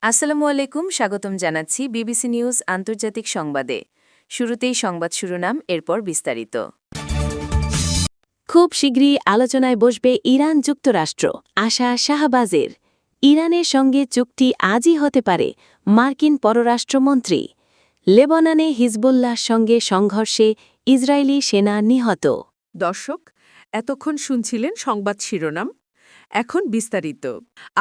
আসসালামু আলাইকুম, স্বাগতম জানাচ্ছি বিবিসি নিউজ আন্তর্জাতিক সংবাদে। শুরুতেই সংবাদ শিরোনাম, এরপর বিস্তারিত। খুব শীঘ্রই আলোচনায় বসবে ইরান যুক্তরাষ্ট্র, আশা শাহবাজের। ইরানের সঙ্গে চুক্তি আজই হতে পারে, মার্কিন পররাষ্ট্রমন্ত্রী। লেবাননে হিজবুল্লাহর সঙ্গে সংঘর্ষে ইসরায়েলি সেনা নিহত। দর্শক, এতক্ষণ শুনছিলেন সংবাদ শিরোনাম। এখন বিস্তারিত।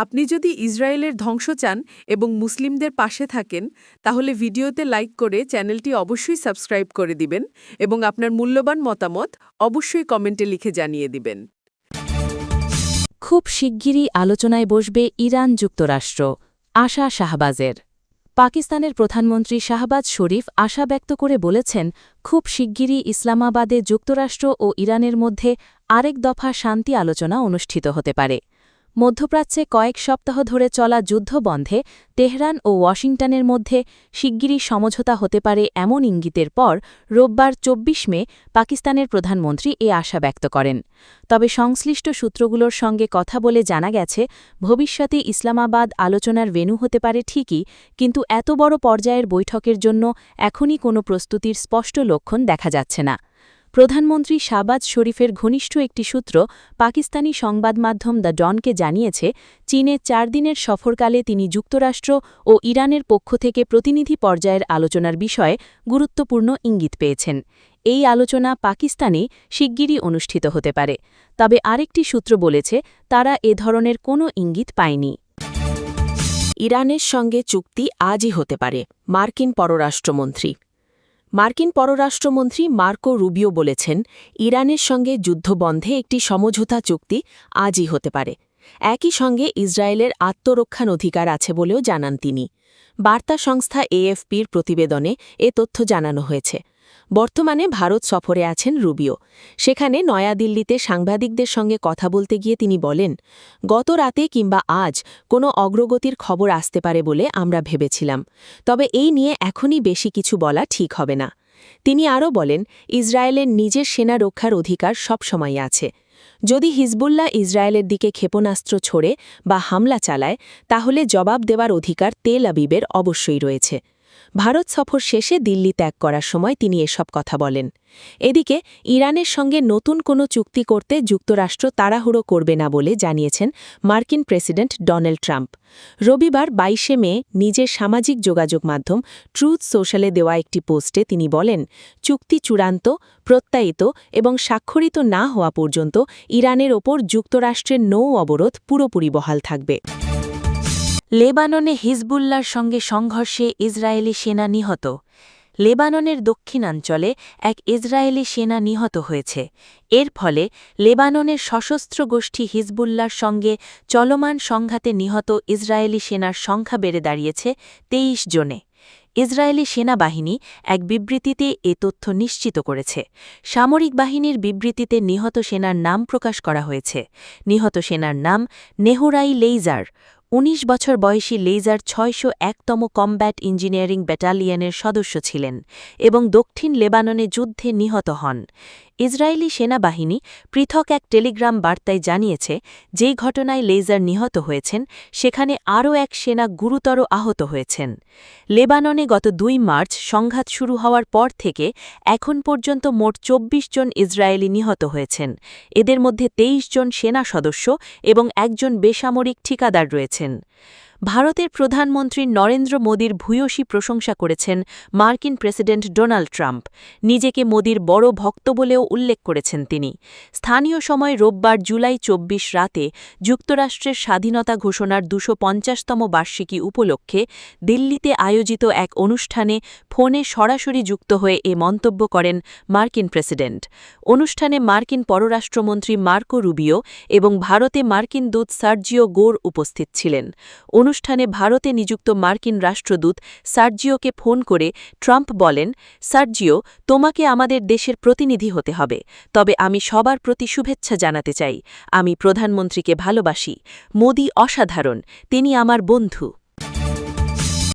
আপনি যদি ইসরায়েলের ধ্বংস চান এবং মুসলিমদের পাশে থাকেন, তাহলে ভিডিওতে লাইক করে চ্যানেলটি অবশ্যই সাবস্ক্রাইব করে দিবেন এবং আপনার মূল্যবান মতামত অবশ্যই কমেন্টে লিখে জানিয়ে দিবেন। খুব শিগগিরই আলোচনায় বসবে ইরান যুক্তরাষ্ট্র, আশা শাহবাজের। পাকিস্তানের প্রধানমন্ত্রী শাহবাজ শরীফ আশা ব্যক্ত করে বলেছেন, খুব শিগগিরই ইসলামাবাদে যুক্তরাষ্ট্র ও ইরানের মধ্যে আরেক দফা শান্তি আলোচনা অনুষ্ঠিত হতে পারে। মধ্যপ্রাচ্যে কয়েক সপ্তাহ ধরে চলা যুদ্ধ বন্ধে তেহরান ও ওয়াশিংটনের মধ্যে শিগগিরই সমঝোতা হতে পারে এমন ইঙ্গিতের পর রোববার ২৪ মে পাকিস্তানের প্রধানমন্ত্রী এ আশা ব্যক্ত করেন। তবে সংশ্লিষ্ট সূত্রগুলোর সঙ্গে কথা বলে জানা গেছে, ভবিষ্যতে ইসলামাবাদ আলোচনার ভেন্যু হতে পারে ঠিকই, কিন্তু এত বড় পর্যায়ের বৈঠকের জন্য এখনই কোনো প্রস্তুতির স্পষ্ট লক্ষণ দেখা যাচ্ছে না। প্রধানমন্ত্রী শাহবাজ শরীফের ঘনিষ্ঠ একটি সূত্র পাকিস্তানি সংবাদমাধ্যম দ্য ডনকে জানিয়েছে, চীনে ৪ দিনের সফরকালে তিনি যুক্তরাষ্ট্র ও ইরানের পক্ষ থেকে প্রতিনিধি পর্যায়ের আলোচনার বিষয়ে গুরুত্বপূর্ণ ইঙ্গিত পেয়েছেন। এই আলোচনা পাকিস্তানে শিগগিরই অনুষ্ঠিত হতে পারে, তবে আরেকটি সূত্র বলেছে তারা এ ধরনের কোনো ইঙ্গিত পায়নি। ইরানের সঙ্গে চুক্তি আজই হতে পারে, মার্কিন পররাষ্ট্রমন্ত্রী। মার্কিন পররাষ্ট্রমন্ত্রী মার্কো রুবিও বলেছেন, ইরানের সঙ্গে যুদ্ধবন্ধে একটি সমঝোতা চুক্তি আজই হতে পারে। একই সঙ্গে ইসরায়েলের আত্মরক্ষার অধিকার আছে বলেও জানান তিনি। বার্তা সংস্থা এএফপির প্রতিবেদনে এ তথ্য জানানো হয়েছে। বর্তমানে ভারত সফরে আছেন রুবিও। সেখানে নয়াদিল্লিতে সাংবাদিকদের সঙ্গে কথা বলতে গিয়ে তিনি বলেন, গত রাতে কিংবা আজ কোনো অগ্রগতির খবর আসতে পারে বলে আমরা ভেবেছিলাম, তবে এই নিয়ে এখনই বেশি কিছু বলা ঠিক হবে না। তিনি আরও বলেন, ইসরায়েলের নিজের সেনা রক্ষার অধিকার সবসময় আছে। যদি হিজবুল্লাহ ইসরায়েলের দিকে ক্ষেপণাস্ত্র ছোড়ে বা হামলা চালায়, তাহলে জবাব দেওয়ার অধিকার তেল আবিবের অবশ্যই রয়েছে। ভারত সফর শেষে দিল্লি ত্যাগ করার সময় তিনি এসব কথা বলেন। এদিকে ইরানের সঙ্গে নতুন কোনো চুক্তি করতে যুক্তরাষ্ট্র তাড়াহুড়ো করবে না বলে জানিয়েছেন মার্কিন প্রেসিডেন্ট ডোনাল্ড ট্রাম্প। রবিবার ২২ মে নিজের সামাজিক যোগাযোগ মাধ্যম ট্রুথ সোশ্যালে দেওয়া একটি পোস্টে তিনি বলেন, চুক্তি চূড়ান্ত, প্রত্যায়িত এবং স্বাক্ষরিত না হওয়া পর্যন্ত ইরানের ওপর যুক্তরাষ্ট্রের নৌ অবরোধ পুরোপুরি বহাল থাকবে। লেবাননে হিজবুল্লাহর সঙ্গে সংঘর্ষে ইসরায়েলি সেনা নিহত। লেবাননের দক্ষিণাঞ্চলে এক ইসরায়েলি সেনা নিহত হয়েছে। এর ফলে লেবাননের সশস্ত্র গোষ্ঠী হিজবুল্লাহর সঙ্গে চলমান সংঘাতে নিহত ইসরায়েলি সেনার সংখ্যা বেড়ে দাঁড়িয়েছে ২৩ জনে। ইসরায়েলি সেনাবাহিনী এক বিবৃতিতে এ তথ্য নিশ্চিত করেছে। সামরিক বাহিনীর বিবৃতিতে নিহত সেনার নাম প্রকাশ করা হয়েছে। নিহত সেনার নাম নেহুরাই লেইজার। ১৯ বছর বয়সী লেইজার ৬০১তম কমব্যাট ইঞ্জিনিয়ারিং ব্যাটালিয়নের সদস্য ছিলেন এবং দক্ষিণ লেবাননে যুদ্ধে নিহত হন। ইসরায়েলি সেনাবাহিনী পৃথক এক টেলিগ্রাম বার্তায় জানিয়েছে, যেই ঘটনায় লেইজার নিহত হয়েছেন সেখানে আরও এক সেনা গুরুতর আহত হয়েছেন। লেবাননে গত ২ মার্চ সংঘাত শুরু হওয়ার পর থেকে এখন পর্যন্ত মোট ২৪ জন ইসরায়েলি নিহত হয়েছেন। এদের মধ্যে ২৩ জন সেনা সদস্য এবং একজন বেসামরিক ঠিকাদার রয়েছেন। ভারতের প্রধানমন্ত্রী নরেন্দ্র মোদীর ভূয়সী প্রশংসা করেছেন মার্কিন প্রেসিডেন্ট ডোনাল্ড ট্রাম্প। নিজেকে মোদীর বড় ভক্ত বলেও উল্লেখ করেছেন তিনি। স্থানীয় সময় রোববার জুলাই ২৪ রাতে যুক্তরাষ্ট্রের স্বাধীনতা ঘোষণার ২৫০তম বার্ষিকী উপলক্ষে দিল্লিতে আয়োজিত এক অনুষ্ঠানে ফোনে সরাসরি যুক্ত হয়ে এ মন্তব্য করেন মার্কিন প্রেসিডেন্ট। অনুষ্ঠানে মার্কিন পররাষ্ট্রমন্ত্রী মার্কো রুবিও এবং ভারতে মার্কিন দূত সার্জিও গোর উপস্থিত ছিলেন। অনুষ্ঠানে ভারতে নিযুক্ত মার্কিন রাষ্ট্রদূত সার্জিওকে ফোন করে ট্রাম্প বলেন, সার্জিও, তোমাকে আমাদের দেশের প্রতিনিধি হতে হবে, তবে আমি সবার প্রতি শুভেচ্ছা জানাতে চাই। আমি প্রধানমন্ত্রীকে ভালোবাসি। মোদি অসাধারণ, তিনি আমার বন্ধু।